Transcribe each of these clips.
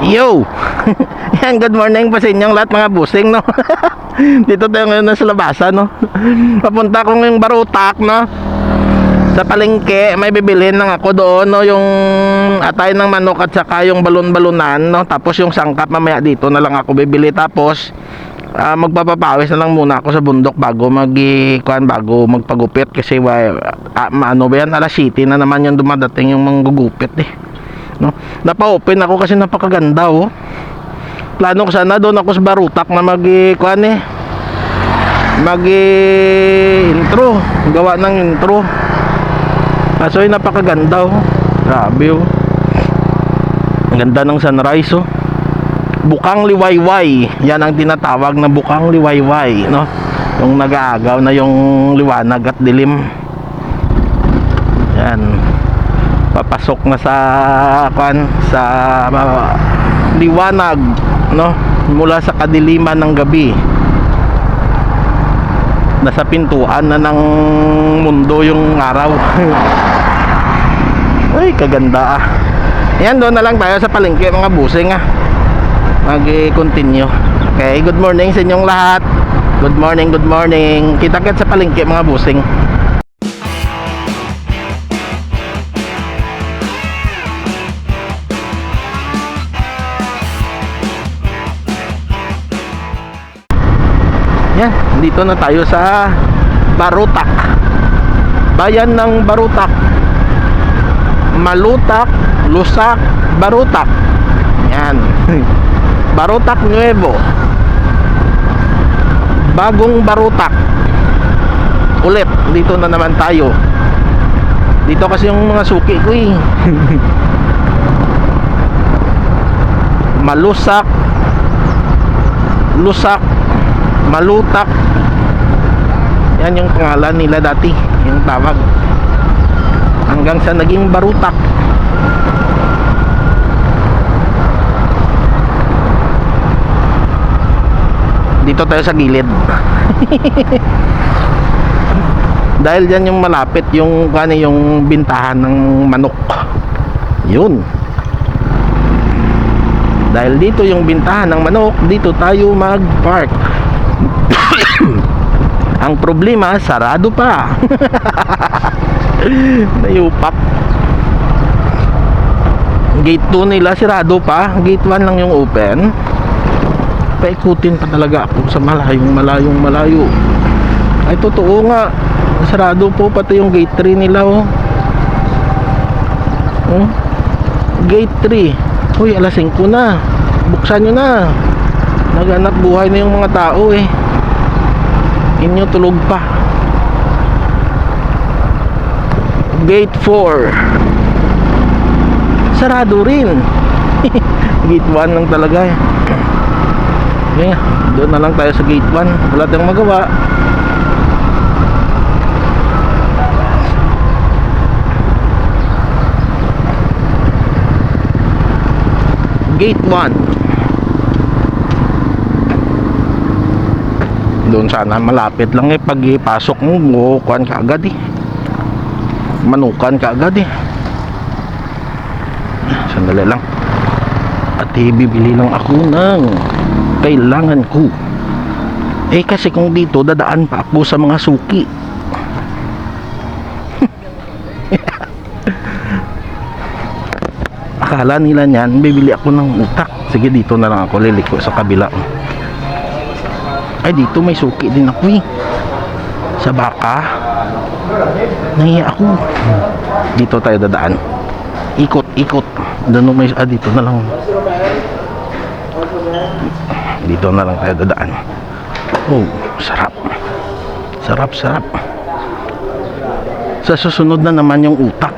Yo! Yan, good morning pa sa inyong lahat mga busing, no? Dito tayo ngayon sa labasan, no? Papunta ko ngayong Barutak, no? Sa palengke, may bibilhin lang ako doon, no? Yung atay ng manok at saka yung balon-balunan, no? Tapos yung sangkap mamaya dito na lang ako bibili. Tapos, magpapapawis na lang muna ako sa bundok bago bago magpagupit. Kasi, ano ba yan? Alas 7 na naman yung dumadating yung manggugupit, eh. No? Napa-open ako kasi napakaganda, oh. Plano ko sana doon ako sa Barutak na intro, gawa ng intro. Kaso ay napakaganda, oh. Grabe, oh. Ang ganda ng sunrise, oh. Bukang liwayway. Yan ang tinatawag na bukang liwayway, no? Yung nag-aagaw na yung liwanag at dilim. Yan. Papasok na sa liwanag, no, mula sa kadiliman ng gabi. Nasa pintuan na ng mundo yung araw. Ay, kaganda, ah. Yan, doon na lang tayo sa palengke mga busing, ah. Mag-continue. Okay, good morning sa inyong lahat. Good morning, good morning. Kita-kits sa palengke mga busing. Yan, dito na tayo sa Barutak. Bayan ng Barutak. Malutak, Lusak, Barutak. Yan. Barutak Nuevo. Bagong Barutak. Ulit, dito na naman tayo. Dito kasi yung mga suki ko, eh. Malusak, Lusak, Malutak. Yan yung pangalan nila dati, yung tawag. Hanggang sa naging Barutak. Dito tayo sa gilid. Dahil dyan yung malapit yung bintahan ng manok. Yun. Dahil dito yung bintahan ng manok, dito tayo mag-park. Ang problema, sarado pa. Nayupak. Gate 2 nila sarado pa. Gate 1 lang yung open. Paikutin pa talaga ako sa malayong malayo. Ay, totoo nga. Sarado po pati yung gate 3 nila, oh. Oh? Gate 3. Uy, alas 5 na. Buksan nyo na. Naghanap buhay na yung mga tao, eh. Inyo tulog pa. Gate 4 sarado rin. Gate 1 lang talaga, eh. Okay, doon na lang tayo sa gate 1. Wala tayong magawa. Gate 1. Doon sana malapit lang, eh. Pag ipasok mo, kuhan ka agad, eh. Manukan ka agad, eh. Sandali lang. At bibili lang ako ng kailangan ko. Eh, kasi kung dito dadaan pa ako sa mga suki. Akala nila niyan bibili ako ng utak. Sige, dito na lang ako liliko sa kabila. Ay, dito may suki din ako, eh. Sa baka. Nahiya ako. Dito tayo dadaan. Ikot. Doon may dito na lang. Dito na lang tayo dadaan. Oh, sarap. Sarap. Sa susunod na naman yung utak.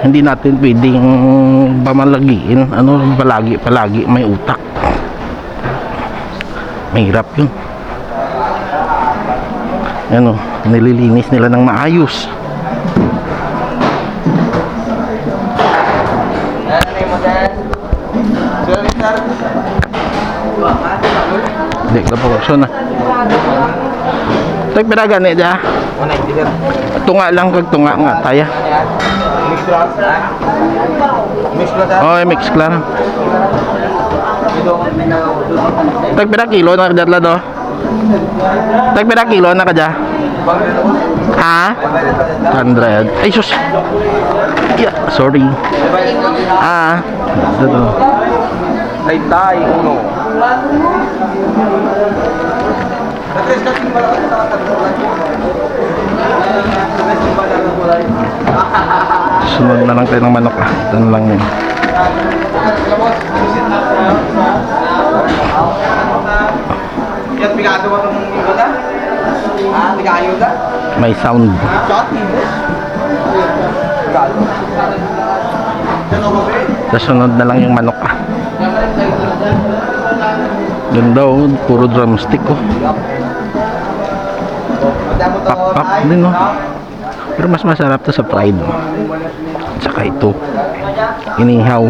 Hindi natin pwedeng pamalagiin. Palagi may utak. Mahirap yun. Ano, nililinis nila ng maayos. Hindi ka po so na. Tay pira gani ja. Tunga lang kag tunga nga taya. Mix lang. Oh, mix lang. Tag pira kilo na kadya do? Tag pira kilo na kadya? Ha? 100. Ay sus. Yeah, sorry. Ito. Tay uno. Sunod na lang tayo ng manok Ito na lang yun. May sound. Sunod na lang yung manok Doon daw, puro drumstick Pak-pak din Pero mas masarap to sa fried Tsaka ito inihaw.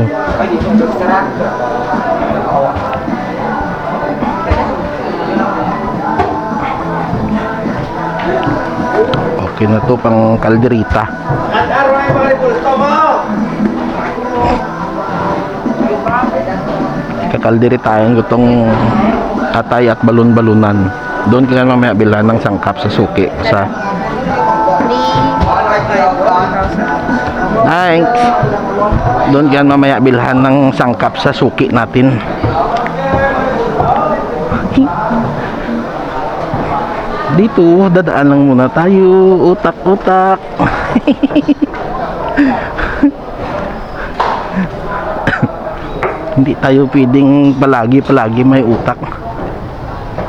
Okay na to pang kalderita. Kakalderitahin ko tong atay at balon-balunan. Doon ka mamaya bilhan ng sangkap sa suki sa thanks. Doon ka mamaya bilhan ng sangkap sa suki natin. Dito dadaan lang muna tayo, utak-utak. Hindi tayo pwedeng palagi may utak.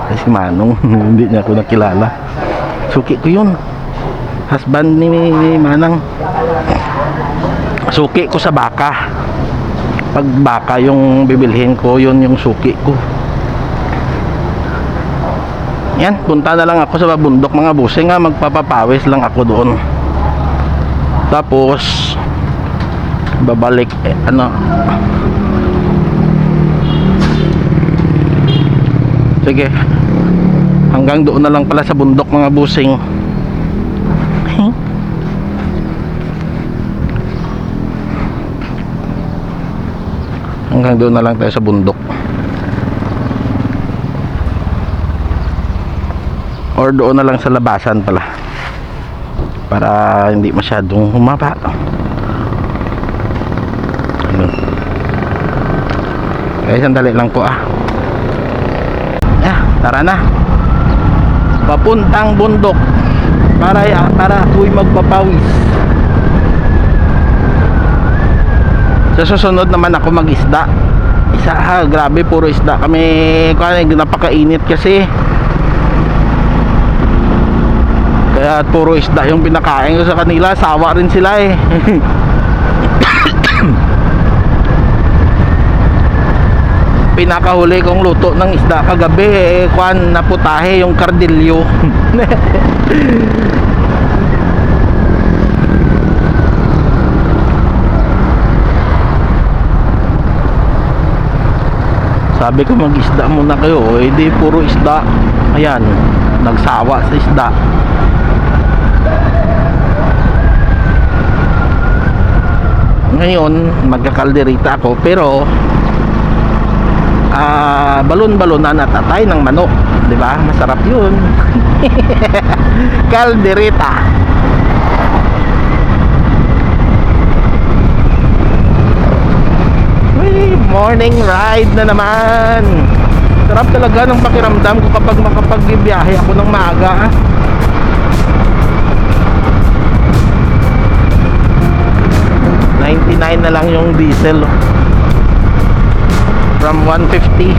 Kasi Manong hindi niya ako nakilala. Suki ko yun, husband ni Manang. Suki ko sa baka. Pag baka yung bibilhin ko, yun yung suki ko. Yan, punta na lang ako sa bundok mga busing nga, magpapapawis lang ako doon. Tapos babalik sige, hanggang doon na lang pala sa bundok mga busing. Hanggang doon na lang tayo sa bundok, or doon na lang sa labasan pala para hindi masyadong humaba. Okay, sandali lang po tara na, papuntang bundok para ako'y magpapawis. Sa susunod naman ako mag-isda. Grabe, puro isda kami. Napakainit kasi, kaya puro isda yung pinakain ko sa kanila. Sawa rin sila Pinakahuli kong luto ng isda kagabi naputahe yung kardilyo. Sabi ko mag-isda muna kayo, di puro isda. Ayan, nagsawa sa isda. Ngayon magkakalderita ako, pero balon-balonan at atay ng manok, di ba? Masarap yun. Kalderita. Morning ride na naman. Sarap talaga ng pakiramdam ko kapag makapagbibiyahe ako ng maaga. $99 na lang yung diesel from 150.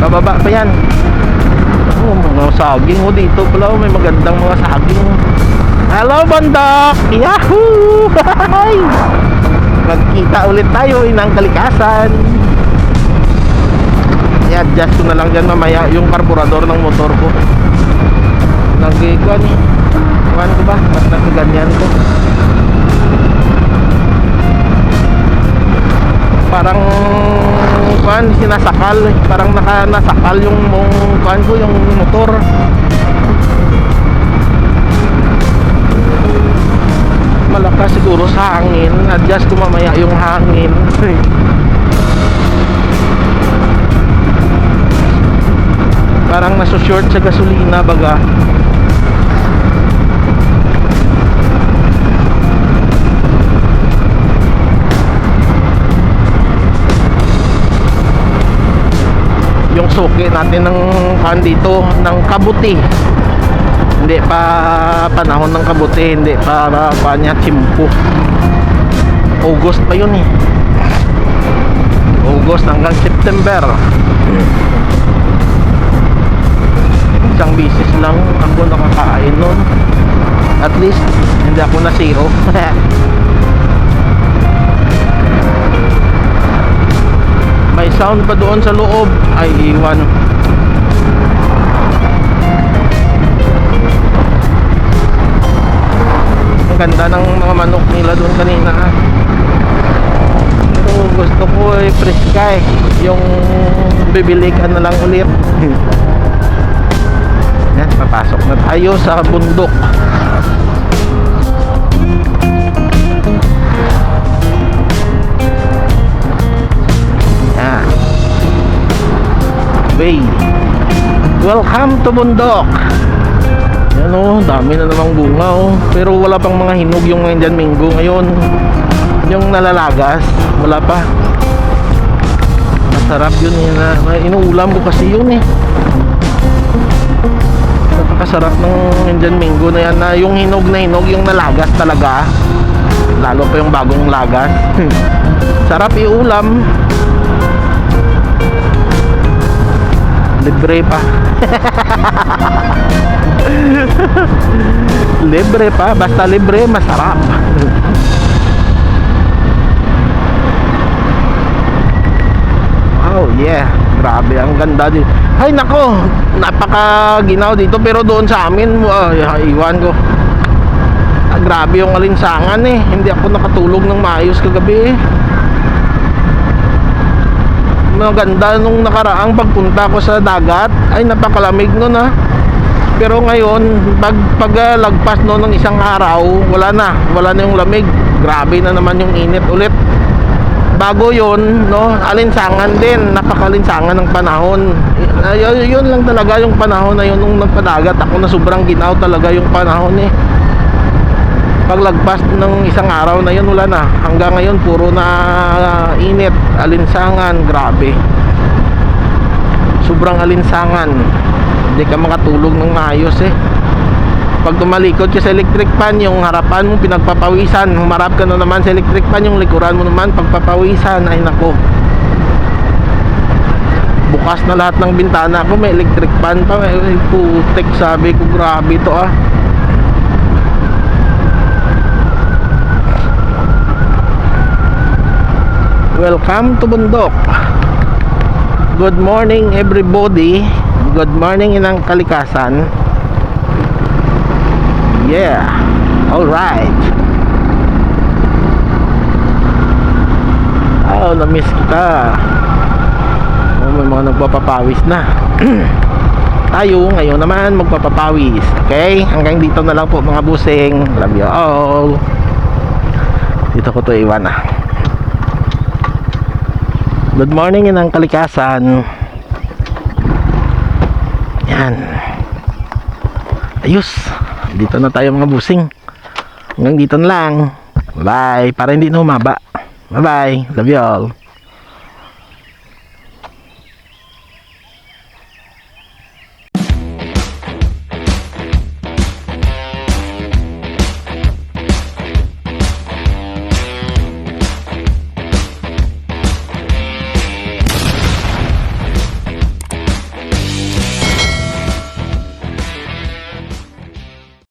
Bababa pa yan. Mga saging dito pala, may magandang mga saging. Hello bundok, yahoo. Magkita ulit tayo ng kalikasan. I-adjust ko na lang dyan mamaya yung karburador ng motor ko. Nagikuan ko ba? Ba't nagkaganyan ko? Parang sinasakal, parang nasakal yung ko, yung motor. Malakas siguro sa hangin. Adjust ko mamaya yung hangin. parang naso-short sa gasolina baga. Yung suki natin ng dito ng kabuti, hindi pa panahon ng kabuti, hindi pa niya tsimpo. August pa yun eh, August hanggang September. Isang bisis lang ako nakakain nun, at least hindi ako na zero. May sound pa doon sa loob, ay iwan. Ang ganda ng mga manok nila doon kanina. Pero gusto ko ay preska eh, yung bibili ka na lang ulit. Yan, papasok na tayo sa bundok. Welcome to bundok. Yan o, dami na namang bunga o. Pero wala pang mga hinog yung Indian Mingo ngayon. Yung nalalagas, wala pa. Masarap yun eh, inuulam ko kasi yun eh. Napakasarap ng Indian Mingo na yan, na yung hinog na hinog, yung nalagas talaga. Lalo pa yung bagong lagas. Sarap iulam. Libre pa. Libre pa, basta libre, masarap. Oh yeah, grabe, ang ganda din. Ay nako, napakaginaw dito, pero doon sa amin, iwan ko. Grabe yung alinsangan eh. Hindi ako nakatulog ng maayos kagabi eh. Maganda nung nakaraang pagpunta ko sa dagat, ay napakalamig nun ha. Pero ngayon lagpas no ng isang araw, wala na yung lamig. Grabe na naman yung init ulit. Bago yon no, alinsangan din, napakalinsangan ng panahon. Yun lang talaga yung panahon na yun nung nagpadagat ako, na sobrang ginaw talaga yung panahon eh. Paglagpas ng isang araw na yun, wala na. Hanggang ngayon puro na init, alinsangan, grabe. Sobrang alinsangan. Hindi ka makatulog ng maayos eh. Pag tumalikod ka sa electric fan, yung harapan mo pinagpapawisan, humarap ka na naman sa electric fan, yung likuran mo naman pagpapawisan. Ay nako, bukas na lahat ng bintana ko, may electric fan pa. Ay putik, sabi ko, grabe to ah. Welcome to bundok. Good morning everybody. Good morning inang kalikasan. Yeah. All right. Oh, na-miss kita. Oh, may mga nagpapapawis na. Tayo ngayon naman magpapapawis. Okay? Hanggang dito na lang po mga busing. Love you all. Dito ko to iwan ah. Good morning inang kalikasan. Yan. Ayos. Dito na tayo mga busing. Hanggang dito na lang. Bye. Para hindi na humaba. Bye bye. Love you all.